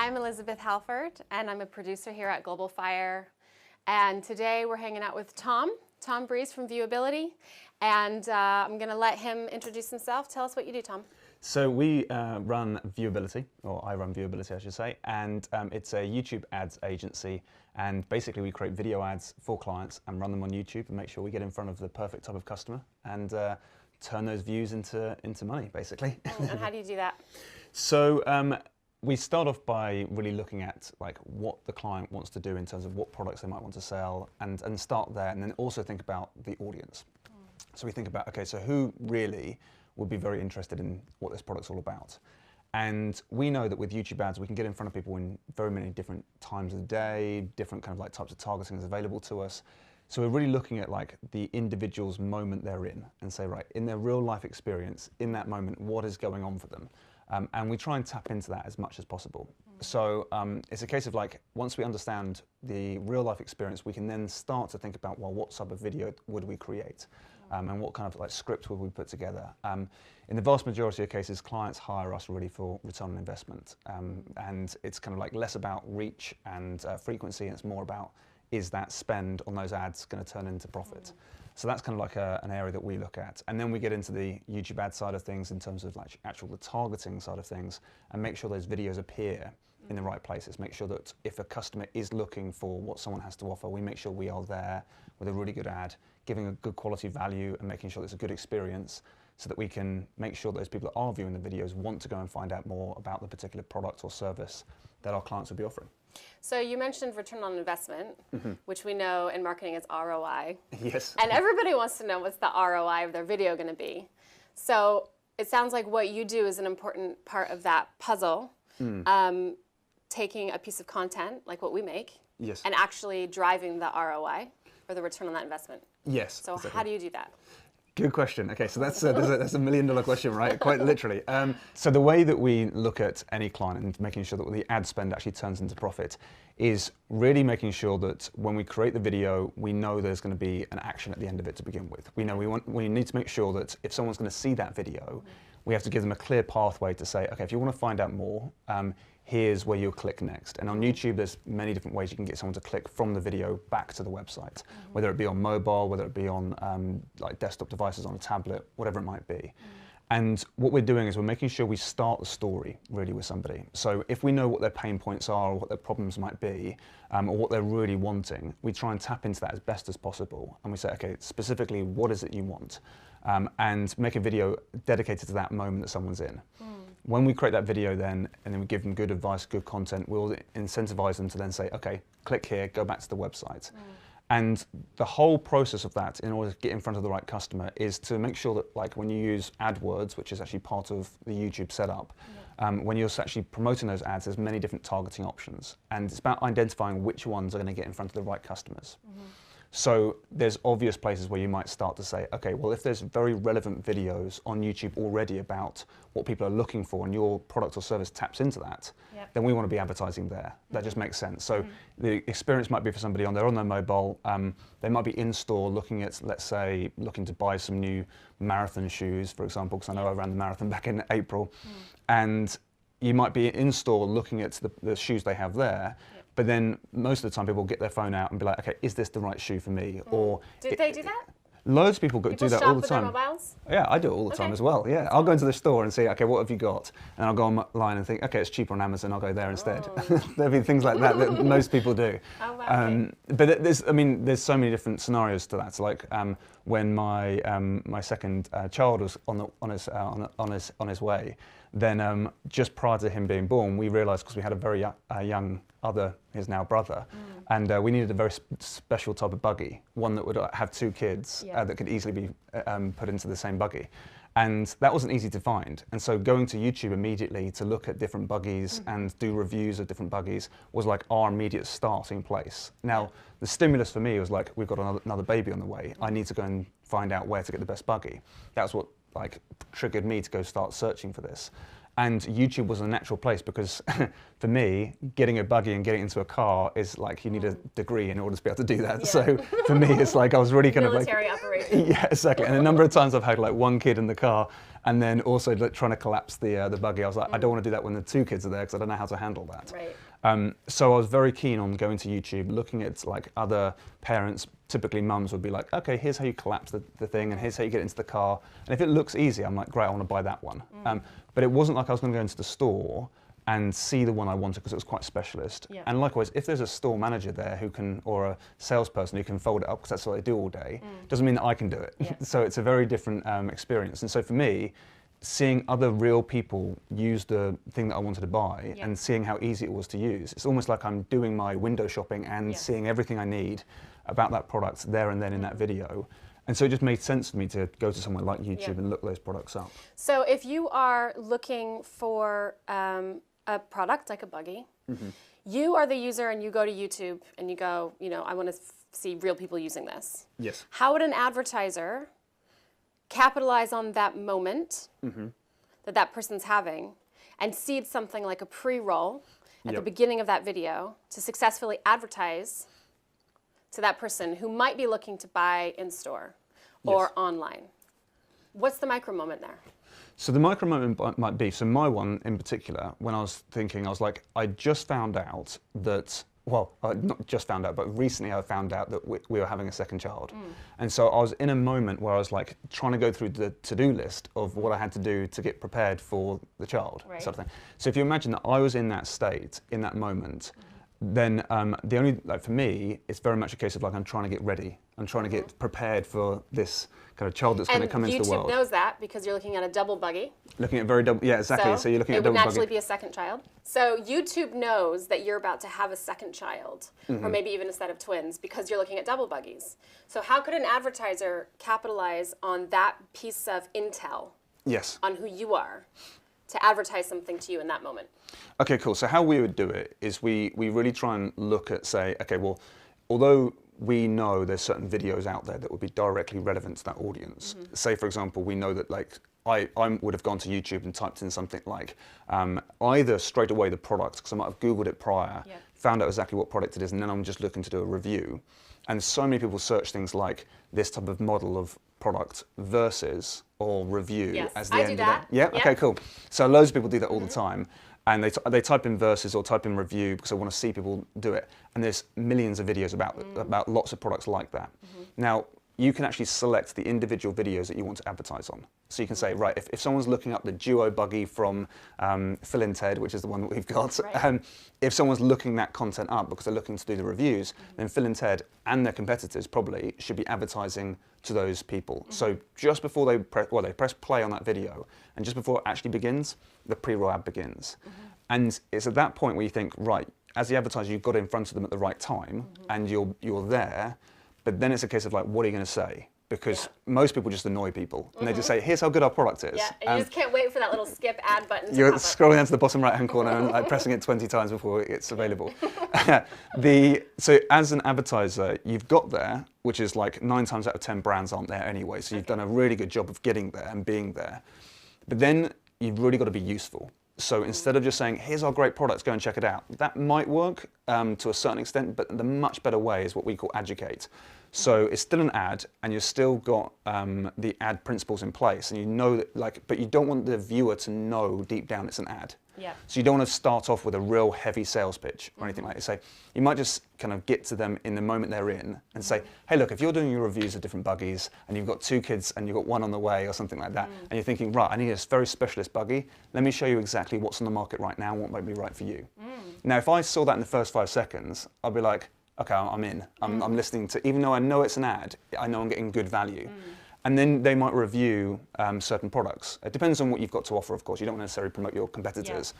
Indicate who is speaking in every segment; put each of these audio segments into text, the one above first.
Speaker 1: I'm Elizabeth Halford, and I'm a producer here at Global Fire. And today we're hanging out with Tom Breeze from Viewability. And I'm going to let him introduce himself. Tell us what you do, Tom.
Speaker 2: So we run Viewability, or I run Viewability, I should say, and it's a YouTube ads agency. And basically we create video ads for clients and run them on YouTube and make sure we get in front of the perfect type of customer and turn those views into money, basically.
Speaker 1: And how do you do that?
Speaker 2: So we start off by really looking at like what the client wants to do in terms of what products they might want to sell, and start there, and then also think about the audience. So we think about, okay, so who really would be very interested in what this product's all about? And we know that with YouTube ads, we can get in front of people in very many different times of the day, different kind of like types of targeting is available to us. So we're really looking at like the individual's moment they're in and say, right, in their real life experience, in that moment, what is going on for them? And we try and tap into that as much as possible. So it's a case of like, once we understand the real life experience, we can then start to think about, well, what type of video would we create? And what kind of like script would we put together? In the vast majority of cases, clients hire us really for return on investment. And it's kind of like less about reach and frequency, and it's more about, is that spend on those ads going to turn into profit? So that's kind of like an area that we look at. And then we get into the YouTube ad side of things in terms of like the targeting side of things, and make sure those videos appear in the right places. Make sure that if a customer is looking for what someone has to offer, we make sure we are there with a really good ad, giving a good quality value and making sure it's a good experience, so that we can make sure those people that are viewing the videos want to go and find out more about the particular product or service that our clients will be offering.
Speaker 1: So you mentioned return on investment, which we know in marketing is ROI.
Speaker 2: Yes.
Speaker 1: And everybody wants to know what's the ROI of their video going to be. So it sounds like what you do is an important part of that puzzle, taking a piece of content like what we make,
Speaker 2: yes,
Speaker 1: and actually driving the ROI or the return on that investment.
Speaker 2: Yes.
Speaker 1: So
Speaker 2: exactly.
Speaker 1: How do you do that?
Speaker 2: Good question. Okay, so that's a $1 million question, right? Quite literally. So the way that we look at any client and making sure that the ad spend actually turns into profit is really making sure that when we create the video, we know there's going to be an action at the end of it to begin with. We know we need to make sure that if someone's going to see that video, we have to give them a clear pathway to say, okay, if you want to find out more, here's where you'll click next. And on YouTube, there's many different ways you can get someone to click from the video back to the website, whether it be on mobile, whether it be on like desktop devices, on a tablet, whatever it might be. And what we're doing is we're making sure we start the story really with somebody. So if we know what their pain points are, or what their problems might be, or what they're really wanting, we try and tap into that as best as possible. And we say, okay, specifically, what is it you want? And make a video dedicated to that moment that someone's in. When we create that video then, and then we give them good advice, good content, we'll incentivize them to then say, okay, click here, go back to the website. And the whole process of that, in order to get in front of the right customer, is to make sure that, like, when you use AdWords, which is actually part of the YouTube setup, when you're actually promoting those ads, there's many different targeting options. And it's about identifying which ones are going to get in front of the right customers. So there's obvious places where you might start to say, okay, well, if there's very relevant videos on YouTube already about what people are looking for and your product or service taps into that, then we want to be advertising there. That just makes sense. So the experience might be for somebody on their mobile, they might be in store looking at, let's say, looking to buy some new marathon shoes, for example, because I know I ran the marathon back in April. And you might be in store looking at the shoes they have there. But then most of the time people get their phone out and be like, okay, is this the right shoe for me? Or
Speaker 1: do they do that?
Speaker 2: Loads of people do that all the time.
Speaker 1: People shop with their mobiles?
Speaker 2: Yeah, I do it all the time as well. Yeah, I'll go into the store and say, okay, what have you got? And I'll go online and think, okay, it's cheaper on Amazon. I'll go there instead. There'll be things like that that most people do.
Speaker 1: Oh, wow,
Speaker 2: but there's so many different scenarios to that. So like when my second child was on his way, then just prior to him being born, we realised, because we had a very young other, his now brother, and we needed a very special type of buggy, one that would have two kids that could easily be put into the same buggy. And that wasn't easy to find. And so going to YouTube immediately to look at different buggies and do reviews of different buggies was like our immediate starting place. Now, the stimulus for me was like, we've got another baby on the way. I need to go and find out where to get the best buggy. That's what like triggered me to go start searching for this. And YouTube was a natural place because for me, getting a buggy and getting into a car is like you need a degree in order to be able to do that.
Speaker 1: Yeah.
Speaker 2: So for me, it's like I was really kind
Speaker 1: military
Speaker 2: of like
Speaker 1: operation.
Speaker 2: yeah, exactly. And a number of times I've had like one kid in the car, and then also like, trying to collapse the buggy. I was like, I don't want to do that when the two kids are there because I don't know how to handle that.
Speaker 1: Right.
Speaker 2: So I was very keen on going to YouTube, looking at like other parents, typically mums would be like, okay, here's how you collapse the thing, and here's how you get into the car. And if it looks easy, I'm like, great, I want to buy that one. But it wasn't like I was going to go into the store and see the one I wanted because it was quite specialist.
Speaker 1: Yeah.
Speaker 2: And likewise, if there's a store manager there who can, or a salesperson who can fold it up because that's what they do all day, doesn't mean that I can do it.
Speaker 1: Yeah.
Speaker 2: So it's a very different experience. And so for me, seeing other real people use the thing that I wanted to buy and seeing how easy it was to use, it's almost like I'm doing my window shopping and seeing everything I need about that product there and then in that video. And so it just made sense for me to go to somewhere like YouTube and look those products up.
Speaker 1: So if you are looking for a product like a buggy, you are the user and you go to YouTube and you go, you know, I want to see real people using this.
Speaker 2: Yes.
Speaker 1: How would an advertiser capitalize on that moment that that person's having and seed something like a pre-roll at the beginning of that video to successfully advertise to that person who might be looking to buy in store or online? What's the micro moment there?
Speaker 2: So the micro moment might be, so my one in particular, when I was thinking, I was like, I just found out that, well, not just found out, but recently I found out that we were having a second child. And so I was in a moment where I was like trying to go through the to-do list of what I had to do to get prepared for the child, sort of thing. So if you imagine that I was in that state, in that moment, then the only, like for me, it's very much a case of like I'm trying to get ready. I'm trying to get prepared for this kind of child that's going to come into the world.
Speaker 1: And YouTube knows that because you're looking at a double buggy.
Speaker 2: Looking at very double, yeah, exactly. So you're looking at double buggy.
Speaker 1: It would naturally be a second child. So YouTube knows that you're about to have a second child, or maybe even a set of twins, because you're looking at double buggies. So how could an advertiser capitalize on that piece of intel on who you are to advertise something to you in that moment?
Speaker 2: Okay, cool. So how we would do it is we really try and look at, say, okay, well, although we know there's certain videos out there that would be directly relevant to that audience. Say, for example, we know that like I would have gone to YouTube and typed in something like either straight away the product, because I might have Googled it prior, found out exactly what product it is, and then I'm just looking to do a review. And so many people search things like this type of model of product versus or review as the end of it. Yeah? Okay, cool. So loads of people do that all the time. And they type in versus or type in review because they want to see people do it. And there's millions of videos about lots of products like that. Now, you can actually select the individual videos that you want to advertise on. So you can say, right, if someone's looking up the duo buggy from Phil and Ted, which is the one that we've got, if someone's looking that content up because they're looking to do the reviews, then Phil and Ted and their competitors probably should be advertising to those people. So just before they press play on that video, and just before it actually begins, the pre-roll ad begins. And it's at that point where you think, right, as the advertiser, you've got in front of them at the right time, and you're there. But then it's a case of like, what are you going to say? Because most people just annoy people, and they just say, here's how good our product is.
Speaker 1: Yeah, and you just can't wait for that little skip ad button to
Speaker 2: You're
Speaker 1: pop up.
Speaker 2: scrolling down to the bottom right-hand corner and like, pressing it 20 times before it's available. So as an advertiser, you've got there, which is like 9 times out of 10 brands aren't there anyway, so you've done a really good job of getting there and being there. But then you've really got to be useful. So instead of just saying, here's our great products, go and check it out, that might work to a certain extent, but the much better way is what we call educate. So it's still an ad, and you've still got the ad principles in place, and you know that, like, but you don't want the viewer to know deep down it's an ad.
Speaker 1: Yeah.
Speaker 2: So you don't want to start off with a real heavy sales pitch or anything like that. So you might just kind of get to them in the moment they're in and say, hey, look, if you're doing your reviews of different buggies and you've got 2 kids and you've got 1 on the way or something like that, and you're thinking, right, I need a very specialist buggy, let me show you exactly what's on the market right now and what might be right for you. Now, if I saw that in the first 5 seconds, I'd be like, okay, I'm in. I'm listening to, even though I know it's an ad, I know I'm getting good value. And then they might review certain products. It depends on what you've got to offer, of course. You don't necessarily promote your competitors.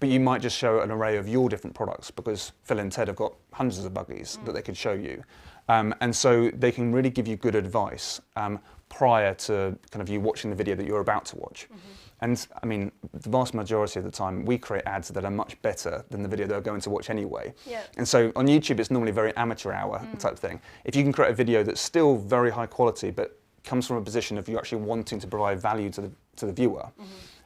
Speaker 2: But you might just show an array of your different products because Phil and Ted have got hundreds of buggies that they could show you. And so they can really give you good advice prior to kind of you watching the video that you're about to watch. And I mean, the vast majority of the time, we create ads that are much better than the video they're going to watch anyway. And so on YouTube, it's normally very amateur hour type thing. If you can create a video that's still very high quality, but comes from a position of you actually wanting to provide value to the viewer,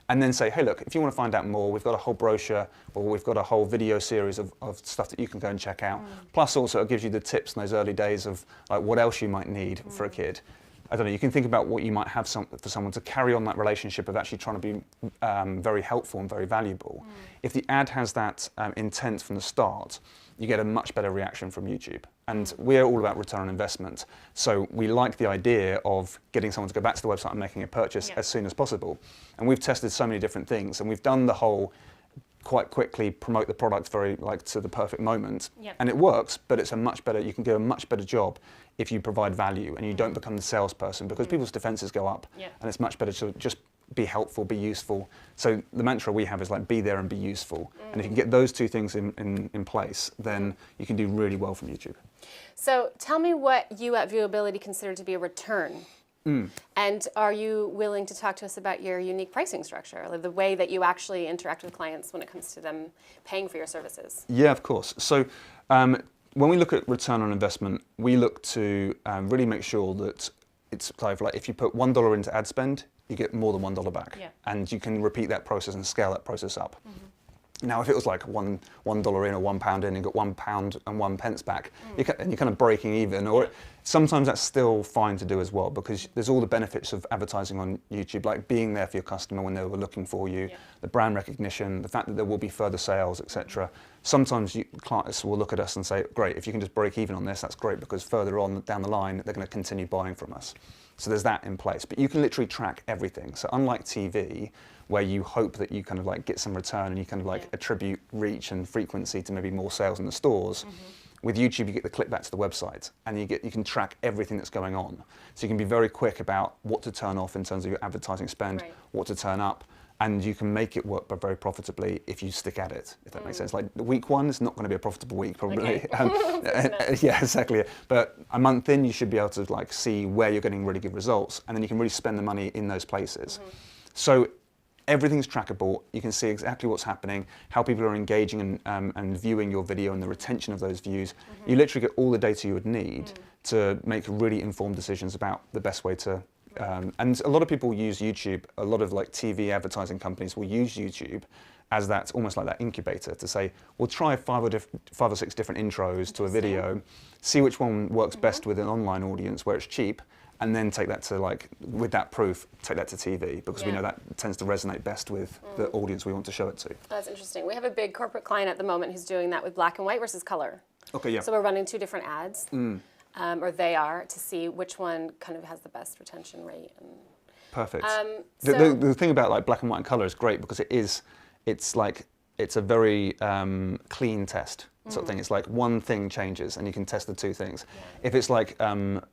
Speaker 2: and then say, hey, look, if you want to find out more, we've got a whole brochure, or we've got a whole video series of stuff that you can go and check out. Plus also it gives you the tips in those early days of like what else you might need for a kid. I don't know, you can think about what you might have for someone to carry on that relationship of actually trying to be very helpful and very valuable. If the ad has that intent from the start, you get a much better reaction from YouTube. And we're all about return on investment. So we like the idea of getting someone to go back to the website and making a purchase as soon as possible. And we've tested so many different things, and we've done the whole quite quickly promote the product very like to the perfect moment. And it works, but it's a much better, you can do a much better job if you provide value and you don't become the salesperson, because people's defenses go up. And it's much better to just be helpful, be useful. So the mantra we have is like be there and be useful. And if you can get those two things in place, then you can do really well from YouTube.
Speaker 1: So tell me what you at Viewability consider to be a return. And are you willing to talk to us about your unique pricing structure, like the way that you actually interact with clients when it comes to them paying for your services?
Speaker 2: Yeah, of course. So when we look at return on investment, we look to really make sure that it's kind of like if you put $1 into ad spend, you get more than $1 back. And you can repeat that process and scale that process up. Now, if it was like $1 in or £1 in and got £1 and 1 pence back, and you're kind of breaking even, or sometimes that's still fine to do as well, because there's all the benefits of advertising on YouTube, like being there for your customer when they were looking for you, the brand recognition, the fact that there will be further sales, etc. Sometimes clients will look at us and say, great, if you can just break even on this, that's great, because further on down the line, they're going to continue buying from us. So there's that in place, but you can literally track everything. So unlike TV, where you hope that you kind of like get some return and you kind of like attribute reach and frequency to maybe more sales in the stores, with YouTube you get the click back to the website, and you can track everything that's going on. So you can be very quick about what to turn off in terms of your advertising spend, what to turn up, and you can make it work very profitably if you stick at it, if that makes sense. Like week one is not going to be a profitable week probably. Yeah, exactly. But a month in, you should be able to like see where you're getting really good results, and then you can really spend the money in those places. So everything's trackable. You can see exactly what's happening, how people are engaging and viewing your video, and the retention of those views. You literally get all the data you would need to make really informed decisions about the best way to. And a lot of people use YouTube. A lot of like TV advertising companies will use YouTube as that, almost like that incubator, to say, we'll try 5 or 6 different intros to a video, see which one works best with an online audience where it's cheap, and then take that to like, with that proof, take that to TV, because we know that tends to resonate best with the audience we want to show it to.
Speaker 1: That's interesting. We have a big corporate client at the moment who's doing that with black and white versus color.
Speaker 2: Okay, yeah.
Speaker 1: So we're running 2 different ads, or they are, to see which one kind of has the best retention rate.
Speaker 2: Perfect. The thing about like black and white and color is great, because it's a very clean test sort of thing. It's like one thing changes and you can test the 2 things. If it's like,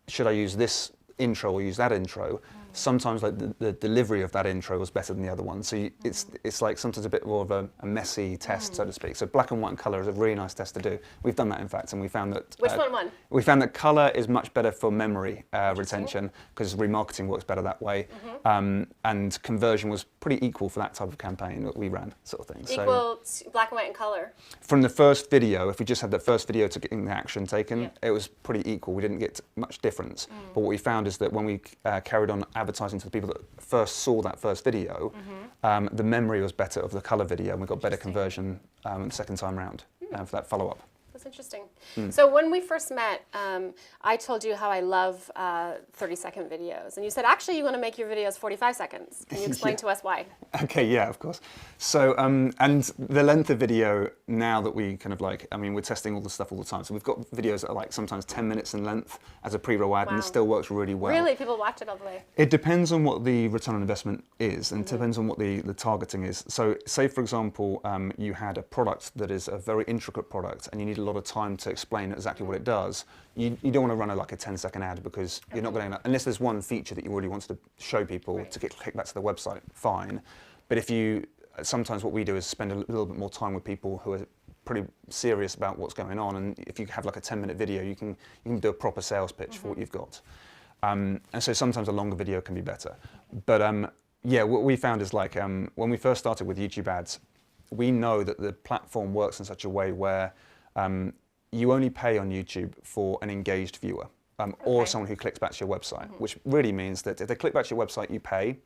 Speaker 2: should I use this intro or use that intro, sometimes like the delivery of that intro was better than the other one. So it's like sometimes a bit more of a messy test, so to speak. So black and white and color is a really nice test to do. We've done that, in fact, and we found that...
Speaker 1: Which one won?
Speaker 2: We found that color is much better for memory retention, because remarketing works better that way. And conversion was pretty equal for that type of campaign that we ran, sort of thing.
Speaker 1: Equal to black and white and color?
Speaker 2: From the first video, if we just had the first video to getting the action taken, it was pretty equal. We didn't get much difference. But what we found is that when we carried on advertising to the people that first saw that first video, the memory was better of the color video, and we got better conversion the second time round for that follow-up.
Speaker 1: That's interesting. So when we first met, I told you how I love 30-second videos, and you said actually you want to make your videos 45 seconds. Can you explain to us why?
Speaker 2: Okay, yeah, of course. So, and the length of video now that we kind of like, I mean, we're testing all the stuff all the time. So we've got videos that are like sometimes 10 minutes in length as a pre-roll ad, and it still works really well.
Speaker 1: Really? People watch it all the way?
Speaker 2: It depends on what the return on investment is, and it depends on what the targeting is. So say, for example, you had a product that is a very intricate product, and you need a lot of time to explain exactly what it does. You don't want to run like a 10-second ad, because you're not going to, unless there's one feature that you really want to show people to get click back to the website, fine. But if you, sometimes what we do is spend a little bit more time with people who are pretty serious about what's going on, and if you have like a 10-minute video, you can do a proper sales pitch for what you've got. And so sometimes a longer video can be better. But yeah, what we found is like when we first started with YouTube ads, we know that the platform works in such a way where you only pay on YouTube for an engaged viewer or someone who clicks back to your website, which really means that if they click back to your website, you pay.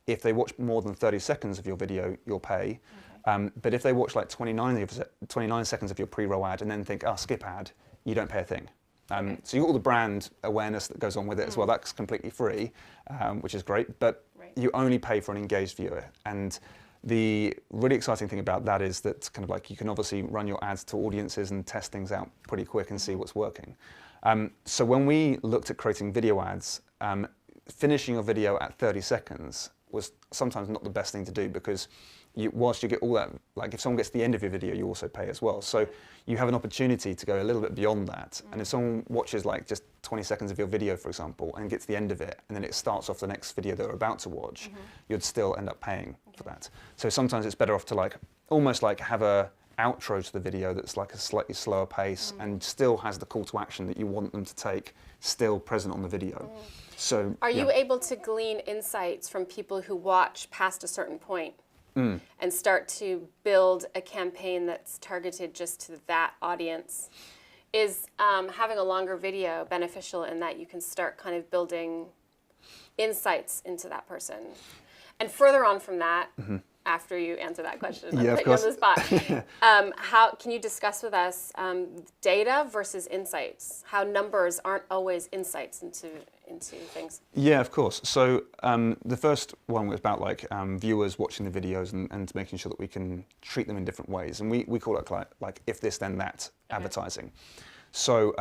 Speaker 2: if they watch more than 30 seconds of your video, you'll pay. But if they watch like 29 seconds of your pre-roll ad and then think, oh, skip ad, you don't pay a thing. So you've got all the brand awareness that goes on with it as well. That's completely free, which is great, but you only pay for an engaged viewer. And the really exciting thing about that is that kind of like you can obviously run your ads to audiences and test things out pretty quick and see what's working. So when we looked at creating video ads, finishing your video at 30 seconds was sometimes not the best thing to do, because whilst you get all that, like if someone gets to the end of your video, you also pay as well. So you have an opportunity to go a little bit beyond that. And if someone watches like just 20 seconds of your video, for example, and gets to the end of it, and then it starts off the next video they're about to watch, you'd still end up paying for that. So sometimes it's better off to like almost like have a outro to the video that's like a slightly slower pace and still has the call to action that you want them to take still present on the video. So
Speaker 1: are you able to glean insights from people who watch past a certain point and start to build a campaign that's targeted just to that audience? Is having a longer video beneficial in that you can start kind of building insights into that person? And further on from that, after you answer that question,
Speaker 2: yeah,
Speaker 1: put you on the spot. How can you discuss with us data versus insights? How numbers aren't always insights into things.
Speaker 2: Yeah, of course. So the first one was about like viewers watching the videos and making sure that we can treat them in different ways, and we call it like if this then that advertising. So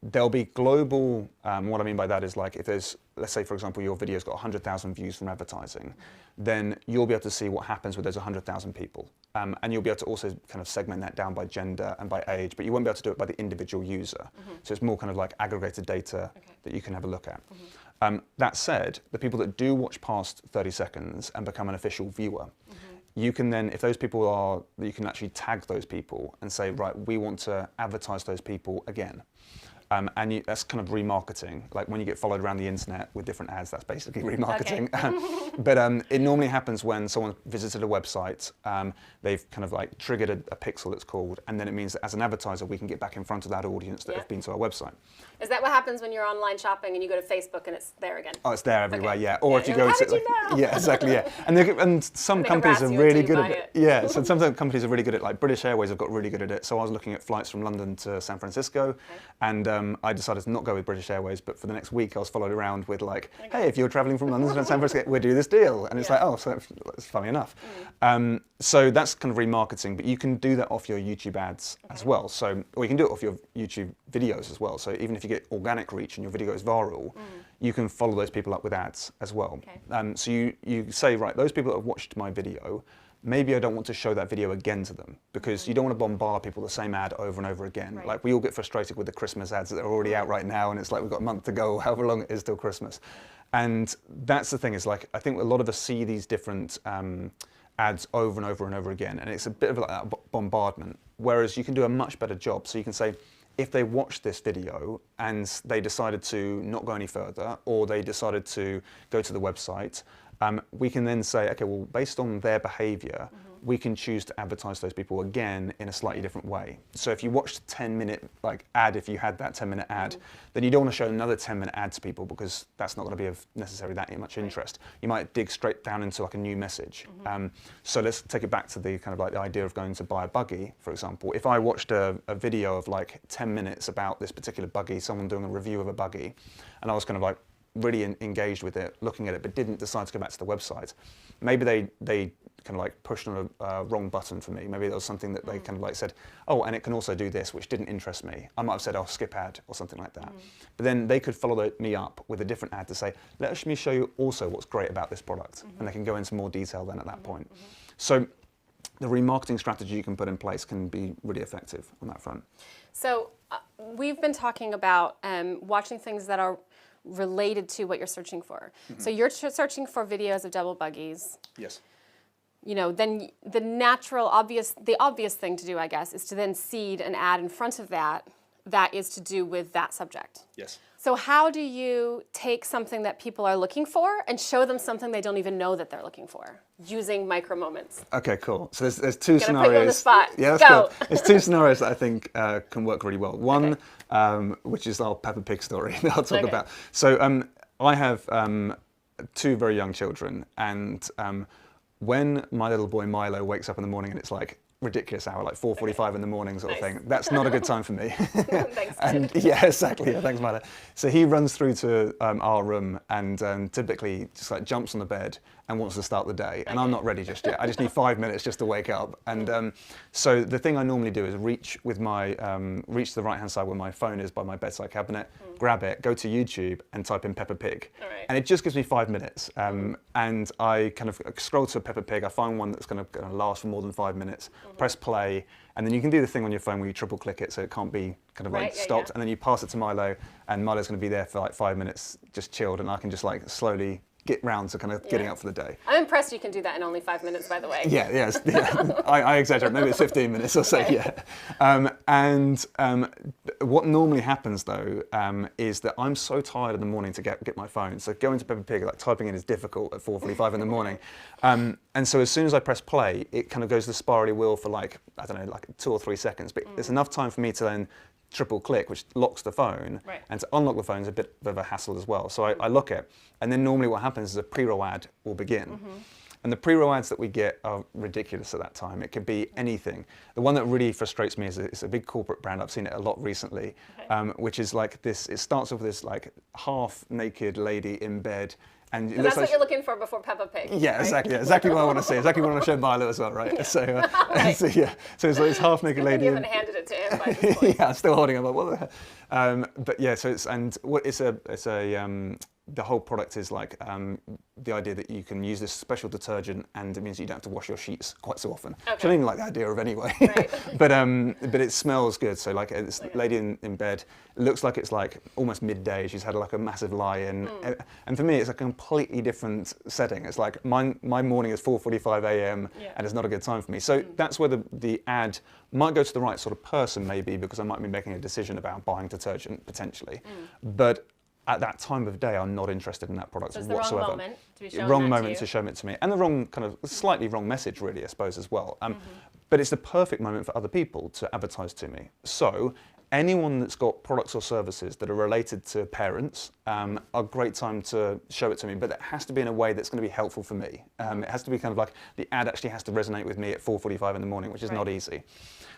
Speaker 2: there'll be global. What I mean by that is like if there's, let's say for example, your video's got 100,000 views from advertising, then you'll be able to see what happens with those 100,000 people. And you'll be able to also kind of segment that down by gender and by age, but you won't be able to do it by the individual user. So it's more kind of like aggregated data that you can have a look at. That said, the people that do watch past 30 seconds and become an official viewer, you can then, if those people are, you can actually tag those people and say, right, we want to advertise those people again. And that's kind of remarketing. Like when you get followed around the internet with different ads, that's basically remarketing. But it normally happens when someone visited a website, they've kind of like triggered a pixel, it's called, and then it means that as an advertiser, we can get back in front of that audience that have been to our website.
Speaker 1: Is that what happens when you're online shopping and you go to Facebook and it's there again?
Speaker 2: Oh, it's there everywhere, yeah. Or if you
Speaker 1: go
Speaker 2: to,
Speaker 1: how did you know?
Speaker 2: yeah, exactly, yeah. And some companies are really good at it. Yeah, so some companies are really good at, like British Airways have got really good at it. So I was looking at flights from London to San Francisco, and I decided to not go with British Airways, but for the next week I was followed around with like, hey, if you're traveling from London to San Francisco, we'll do this deal. And it's like, oh, so that's funny enough. So that's kind of remarketing, but you can do that off your YouTube ads as well. So, or you can do it off your YouTube videos as well. So even if you get organic reach and your video is viral, you can follow those people up with ads as well. So you say, right, those people that have watched my video, maybe I don't want to show that video again to them, because you don't want to bombard people with the same ad over and over again. Like we all get frustrated with the Christmas ads that are already out right now, and it's like we've got a month to go, however long it is till Christmas. And that's the thing, is like, I think a lot of us see these different ads over and over and over again, and it's a bit of like that bombardment, whereas you can do a much better job. So you can say, if they watched this video and they decided to not go any further, or they decided to go to the website, we can then say, okay, well, based on their behavior, we can choose to advertise those people again in a slightly different way. So if you watched a 10-minute like ad, if you had that 10-minute ad, then you don't want to show another 10-minute ad to people, because that's not going to be of necessarily that much interest. You might dig straight down into like a new message. So let's take it back to the kind of like the idea of going to buy a buggy, for example. If I watched a video of like 10 minutes about this particular buggy, someone doing a review of a buggy, and I was kind of like really engaged with it, looking at it, but didn't decide to go back to the website, maybe they kind of like pushed on a wrong button for me. Maybe there was something that they kind of like said, oh, and it can also do this, which didn't interest me. I might have said, oh, skip ad or something like that. But then they could follow me up with a different ad to say, let me show you also what's great about this product. And they can go into more detail then at that point. So the remarketing strategy you can put in place can be really effective on that front.
Speaker 1: So we've been talking about watching things that are related to what you're searching for. So you're searching for videos of double buggies.
Speaker 2: Yes.
Speaker 1: You know, then the natural, the obvious thing to do, I guess, is to then seed an ad in front of that is to do with that subject.
Speaker 2: Yes.
Speaker 1: So how do you take something that people are looking for and show them something they don't even know that they're looking for, using micro moments?
Speaker 2: Okay, cool. So there's two scenarios.
Speaker 1: Put you on the spot.
Speaker 2: Yeah, that's
Speaker 1: Go.
Speaker 2: Cool. There's two scenarios that I think can work really well. One, which is our Peppa Pig story that I'll talk about. So I have two very young children, and when my little boy Milo wakes up in the morning and it's like ridiculous hour, like 4:45 in the morning sort of thing, that's not a good time for me.
Speaker 1: Thanks,
Speaker 2: and yeah, exactly. Yeah, thanks, Milo. So he runs through to our room and typically just like jumps on the bed and wants to start the day. And I'm not ready just yet. I just need 5 minutes just to wake up. And so the thing I normally do is reach to the right-hand side where my phone is by my bedside cabinet, grab it, go to YouTube and type in Peppa Pig.
Speaker 1: Right.
Speaker 2: And it just gives me 5 minutes. And I kind of scroll to Peppa Pig. I find one that's going to last for more than 5 minutes, press play, and then you can do the thing on your phone where you triple click it so it can't be kind of like stopped. And then you pass it to Milo, and Milo's going to be there for like 5 minutes, just chilled, and I can just like slowly get round to kind of getting up for the day.
Speaker 1: I'm impressed you can do that in only 5 minutes, by the way.
Speaker 2: Yeah. I exaggerate. Maybe it's 15 minutes or so. Yeah. What normally happens though is that I'm so tired in the morning to get my phone. So going to Peppa Pig, like typing in is difficult at 4:45 in the morning. And so as soon as I press play, it kind of goes the spirally wheel for like, I don't know, like 2 or 3 seconds. But there's enough time for me to then triple click, which locks the phone, and to unlock the phone is a bit of a hassle as well. So I lock it, and then normally what happens is a pre-roll ad will begin. And the pre-roll ads that we get are ridiculous at that time. It could be anything. The one that really frustrates me is it's a big corporate brand. I've seen it a lot recently, which is like this. It starts off with this like half-naked lady in bed. And it
Speaker 1: that's
Speaker 2: like
Speaker 1: what you're looking for before Peppa Pig.
Speaker 2: Yeah, exactly. Yeah, exactly what I want to see. Exactly what I want to show Milo as well, right? Yeah. So it's like this half-naked lady.
Speaker 1: You haven't handed it to him by this point.
Speaker 2: Yeah, I'm still holding it. Like, what the hell? But yeah, so the whole product is like the idea that you can use this special detergent, and it means you don't have to wash your sheets quite so often. Which I don't even like the idea of anyway.
Speaker 1: Right.
Speaker 2: but it smells good. So like this lady in bed, it looks like it's like almost midday. She's had like a massive lie-in, and for me it's a completely different setting. It's like my morning is 4:45 a.m. and it's not a good time for me. So that's where the ad might go to the right sort of person maybe, because I might be making a decision about buying detergent potentially, but at that time of day, I'm not interested in that product whatsoever.
Speaker 1: The wrong moment to be showing
Speaker 2: wrong moment to show it to me, and the wrong kind of slightly wrong message, really, I suppose as well. But it's the perfect moment for other people to advertise to me. So anyone that's got products or services that are related to parents, a great time to show it to me. But it has to be in a way that's going to be helpful for me. It has to be kind of like the ad actually has to resonate with me at 4:45 in the morning, which is not easy.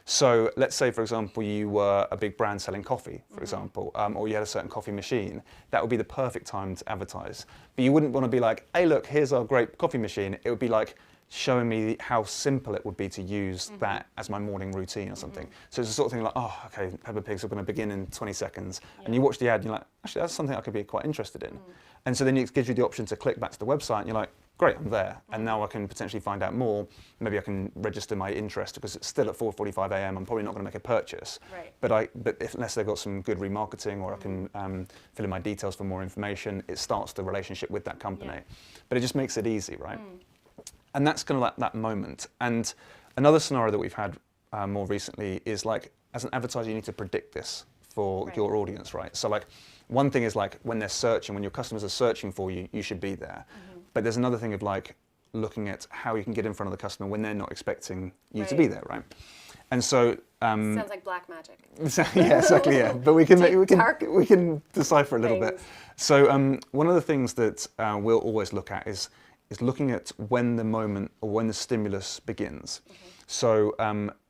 Speaker 2: So let's say, for example, you were a big brand selling coffee, for example, or you had a certain coffee machine. That would be the perfect time to advertise. But you wouldn't want to be like, hey, look, here's our great coffee machine. It would be like showing me how simple it would be to use that as my morning routine or something. So it's the sort of thing like, oh, okay, Peppa Pigs are going to begin in 20 seconds. And you watch the ad and you're like, actually, that's something I could be quite interested in. And so then it gives you the option to click back to the website and you're like, great, I'm there. And now I can potentially find out more. Maybe I can register my interest because it's still at 4:45 a.m. I'm probably not going to make a purchase.
Speaker 1: Right.
Speaker 2: But unless they've got some good remarketing or I can fill in my details for more information, it starts the relationship with that company. But it just makes it easy, right? And that's kind of like that moment. And another scenario that we've had more recently is like, as an advertiser, you need to predict this for your audience, right? So like, one thing is like when they're searching, when your customers are searching for you, you should be there. But there's another thing of like looking at how you can get in front of the customer when they're not expecting you to be there, right? And so
Speaker 1: sounds like black magic.
Speaker 2: yeah, exactly. Yeah, but we can decipher a little bit. So one of the things that we'll always look at is looking at when the moment or when the stimulus begins. So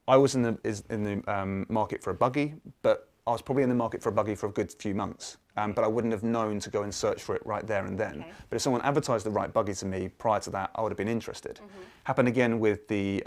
Speaker 2: I was in the market for a buggy, but I was probably in the market for a buggy for a good few months, but I wouldn't have known to go and search for it right there and then. But if someone advertised the right buggy to me prior to that, I would have been interested. Happened again with the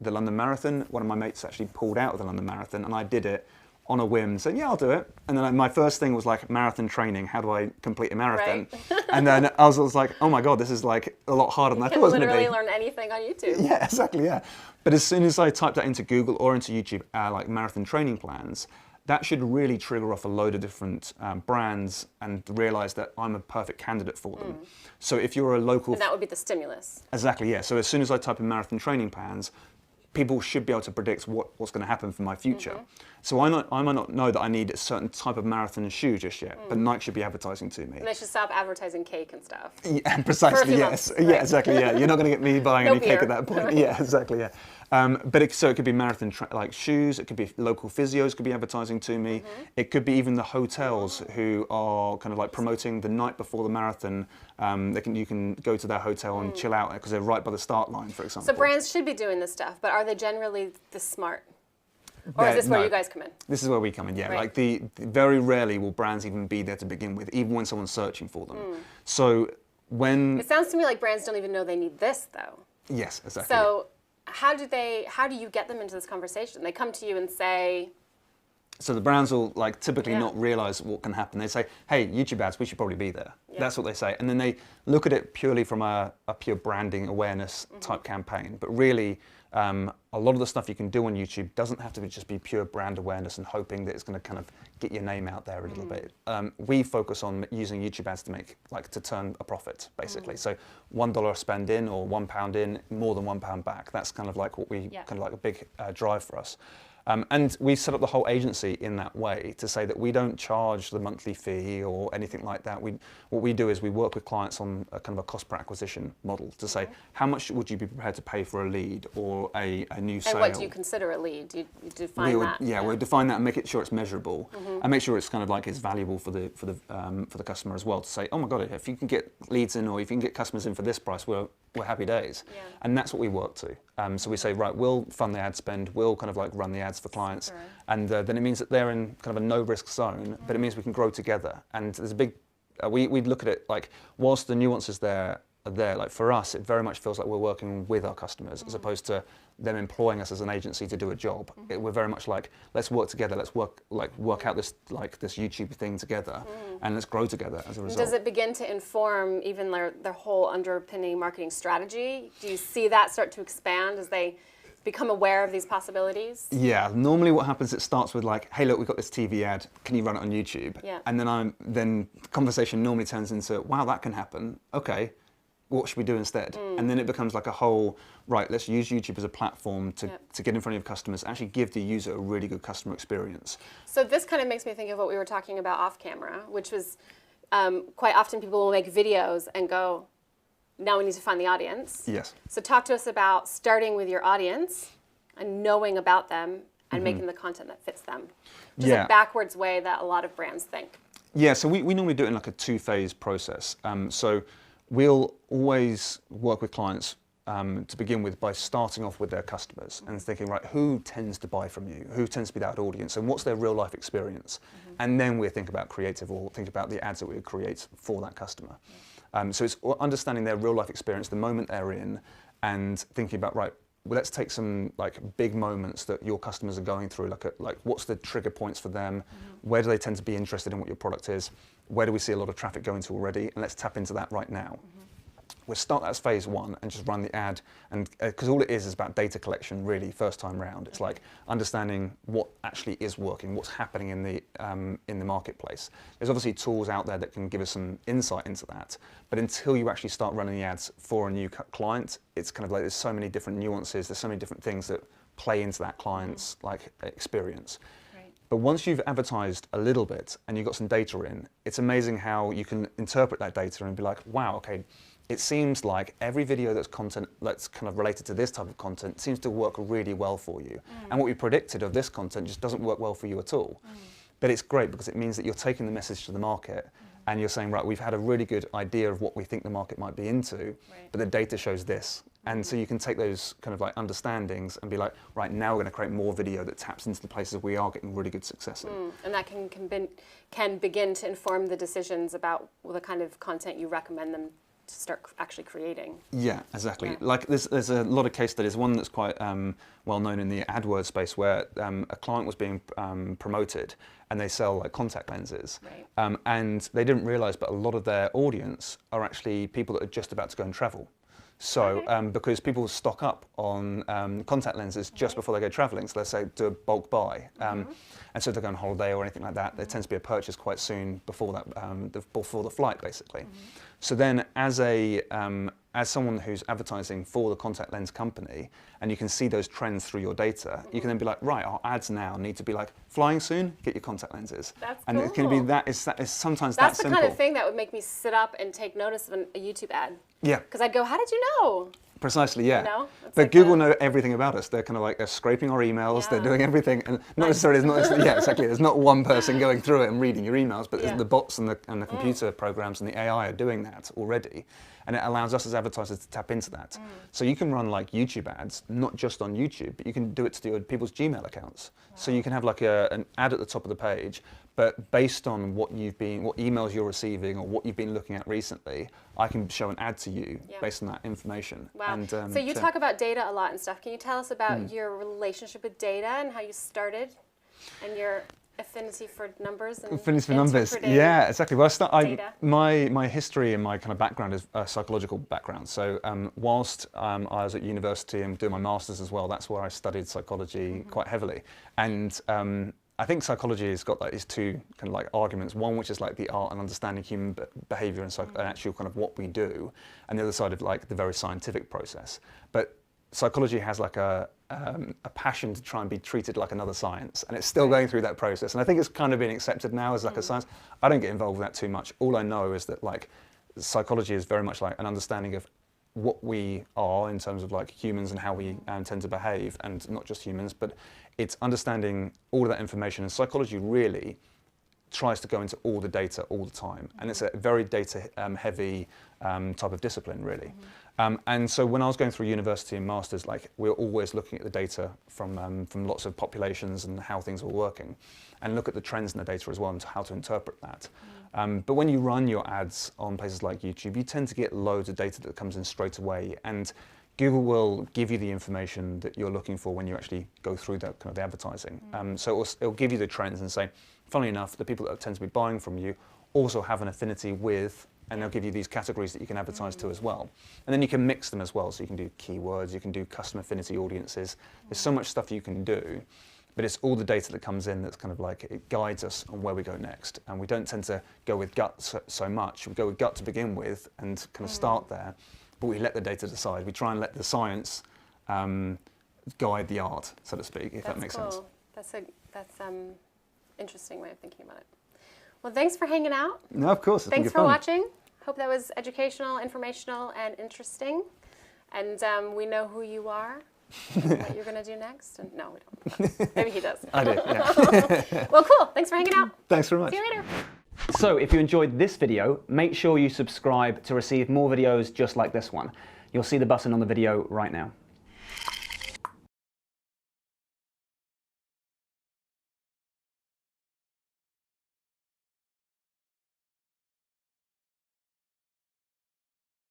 Speaker 2: London Marathon. One of my mates actually pulled out of the London Marathon, and I did it on a whim, said, yeah, I'll do it. And then my first thing was like marathon training. How do I complete a marathon? And then I was like, oh my God, this is like a lot harder than I thought it was going to be.
Speaker 1: You can literally learn anything on YouTube.
Speaker 2: Yeah, exactly, yeah. But as soon as I typed that into Google or into YouTube, like marathon training plans, that should really trigger off a load of different brands and realize that I'm a perfect candidate for them. So if you're a local...
Speaker 1: And that would be the stimulus.
Speaker 2: Exactly, yeah. So as soon as I type in marathon training plans, people should be able to predict what's going to happen for my future. So I might not know that I need a certain type of marathon shoe just yet, but Nike should be advertising to me.
Speaker 1: And they should stop advertising cake and stuff.
Speaker 2: Yeah, precisely, yes.
Speaker 1: Months, right?
Speaker 2: Yeah, exactly, yeah. You're not going to get me buying
Speaker 1: No
Speaker 2: any cake
Speaker 1: beer.
Speaker 2: at that point. Yeah, exactly, yeah. So it could be marathon like shoes, it could be local physios could be advertising to me, it could be even the hotels who are kind of like promoting the night before the marathon. You can go to their hotel and chill out because they're right by the start line, for example.
Speaker 1: So brands should be doing this stuff, but are they generally this smart? Or is this where you guys come in?
Speaker 2: This is where we come in, yeah.
Speaker 1: Right.
Speaker 2: Like very rarely will brands even be there to begin with, even when someone's searching for them. So when...
Speaker 1: It sounds to me like brands don't even know they need this, though.
Speaker 2: Yes, exactly.
Speaker 1: So how do you get them into this conversation? They come to you and say...
Speaker 2: So the brands will like typically not realize what can happen. They say, hey, YouTube ads, we should probably be there. Yeah. That's what they say. And then they look at it purely from a pure branding awareness type campaign. But really, a lot of the stuff you can do on YouTube doesn't have to just be pure brand awareness and hoping that it's going to kind of get your name out there a little bit. We focus on using YouTube ads to turn a profit, basically. So $1 spend in or £1 in, more than £1 back. That's kind of like what we kind of like a big drive for us. And we set up the whole agency in that way to say that we don't charge the monthly fee or anything like that. What we do is we work with clients on a kind of a cost per acquisition model to say, how much would you be prepared to pay for a lead or a new sale?
Speaker 1: And what do you consider a lead? Do you define that?
Speaker 2: Yeah, we'll define that and make sure it's measurable and make sure it's kind of like it's valuable for the customer as well to say, oh my God, if you can get leads in or if you can get customers in for this price, we're happy days. Yeah. And that's what we work to. So we say, right, we'll fund the ad spend, we'll kind of like run the ads for clients. Sure. And then it means that they're in kind of a no risk zone, but it means we can grow together. And there's a big, we'd look at it like, whilst the nuances are there, like for us, it very much feels like we're working with our customers as opposed to them employing us as an agency to do a job. We're very much like, let's work together, let's work out this YouTube thing together and let's grow together as a result.
Speaker 1: Does it begin to inform even their whole underpinning marketing strategy? Do you see that start to expand as they become aware of these possibilities?
Speaker 2: Yeah, normally what happens, it starts with like, hey look, we've got this TV ad, can you run it on YouTube?
Speaker 1: Yeah.
Speaker 2: And then the conversation normally turns into, wow, that can happen, okay. What should we do instead? And then it becomes like a whole, right, let's use YouTube as a platform to get in front of your customers, actually give the user a really good customer experience.
Speaker 1: So this kind of makes me think of what we were talking about off camera, which was quite often people will make videos and go, now we need to find the audience.
Speaker 2: Yes.
Speaker 1: So talk to us about starting with your audience and knowing about them and making the content that fits them. Which is a backwards way that a lot of brands think.
Speaker 2: Yeah, so we normally do it in like a two-phase process. So we'll always work with clients to begin with by starting off with their customers and thinking, right, who tends to buy from you? Who tends to be that audience? And what's their real life experience? And then we think about creative or think about the ads that we would create for that customer. So it's understanding their real life experience, the moment they're in, and thinking about, right, well, let's take some like big moments that your customers are going through, like what's the trigger points for them? Where do they tend to be interested in what your product is? Where do we see a lot of traffic going to already? And let's tap into that right now. We'll start that as phase one and just run the ad, and because all it is about data collection really first time round. It's like understanding what actually is working, what's happening in the marketplace. There's obviously tools out there that can give us some insight into that, but until you actually start running the ads for a new client, it's kind of like there's so many different nuances, there's so many different things that play into that client's like experience. But once you've advertised a little bit and you've got some data in, it's amazing how you can interpret that data and be like, wow, okay, it seems like every video that's content that's kind of related to this type of content seems to work really well for you. And what we predicted of this content just doesn't work well for you at all. But it's great because it means that you're taking the message to the market and you're saying, right, we've had a really good idea of what we think the market might be into, but the data shows this. And so you can take those kind of like understandings and be like, right, now we're going to create more video that taps into the places we are getting really good success in.
Speaker 1: And that can begin to inform the decisions about the kind of content you recommend them to start actually creating.
Speaker 2: Yeah, exactly. Yeah. Like there's a lot of case studies. One that's quite well known in the AdWords space where a client was being promoted and they sell like contact lenses. And they didn't realize, but a lot of their audience are actually people that are just about to go and travel. So because people stock up on contact lenses just before they go traveling, so let's say do a bulk buy. And so if they go on holiday or anything like that, there tends to be a purchase quite soon before that, before the flight, basically. So then, as someone who's advertising for the contact lens company, and you can see those trends through your data, you can then be like, right, our ads now need to be like, flying soon, get your contact lenses.
Speaker 1: That's
Speaker 2: and
Speaker 1: cool.
Speaker 2: It can be that is sometimes
Speaker 1: that's
Speaker 2: that simple.
Speaker 1: That's the kind of thing that would make me sit up and take notice of a YouTube ad.
Speaker 2: Yeah.
Speaker 1: Because I'd go, how did you know?
Speaker 2: Precisely, yeah.
Speaker 1: You know?
Speaker 2: But Google know everything about us. They're kind of like, they're scraping our emails, they're doing everything. And not necessarily, yeah, exactly. There's not one person going through it and reading your emails, but the bots and the computer programs and the AI are doing that already. And it allows us as advertisers to tap into that. So you can run like YouTube ads, not just on YouTube, but you can do it to people's Gmail accounts. Wow. So you can have like an ad at the top of the page, but based on what emails you're receiving or what you've been looking at recently, I can show an ad to you based on that information.
Speaker 1: Wow.
Speaker 2: And,
Speaker 1: so you talk about data a lot and stuff. Can you tell us about your relationship with data and how you started and your affinity for numbers and
Speaker 2: affinity for numbers? Yeah, exactly. Well, my history and my kind of background is a psychological background. So whilst I was at university and doing my master's as well, that's where I studied psychology quite heavily. And I think psychology has got like these two kind of like arguments. One, which is like the art and understanding human behavior and actual kind of what we do, and the other side of like the very scientific process. But psychology has like a passion to try and be treated like another science, and it's still going through that process. And I think it's kind of been accepted now as like a science. I don't get involved with that too much. All I know is that like psychology is very much like an understanding of what we are in terms of like humans and how we tend to behave, and not just humans, but it's understanding all of that information. And psychology really tries to go into all the data all the time, and it's a very data heavy type of discipline, really. And so when I was going through university and masters, like we were always looking at the data from lots of populations and how things were working, and look at the trends in the data as well and how to interpret that. But when you run your ads on places like YouTube, you tend to get loads of data that comes in straight away, and Google will give you the information that you're looking for when you actually go through that kind of the advertising. So it'll give you the trends and say, funnily enough, the people that tend to be buying from you also have an affinity with, and they'll give you these categories that you can advertise to as well. And then you can mix them as well. So you can do keywords, you can do custom affinity audiences. There's so much stuff you can do, but it's all the data that comes in that's kind of like, it guides us on where we go next. And we don't tend to go with gut so much. We go with gut to begin with and kind of start there, but we let the data decide. We try and let the science guide the art, so to speak, if that makes sense.
Speaker 1: That's interesting way of thinking about it. Well, thanks for hanging out.
Speaker 2: No, of course.
Speaker 1: Thanks for watching. Hope that was educational, informational, and interesting. And we know who you are, what you're going to do next. And no, we don't. Maybe he does.
Speaker 2: I do, yeah.
Speaker 1: Well, cool. Thanks for hanging out.
Speaker 2: Thanks very much.
Speaker 1: See you later.
Speaker 3: So if you enjoyed this video, make sure you subscribe to receive more videos just like this one. You'll see the button on the video right now.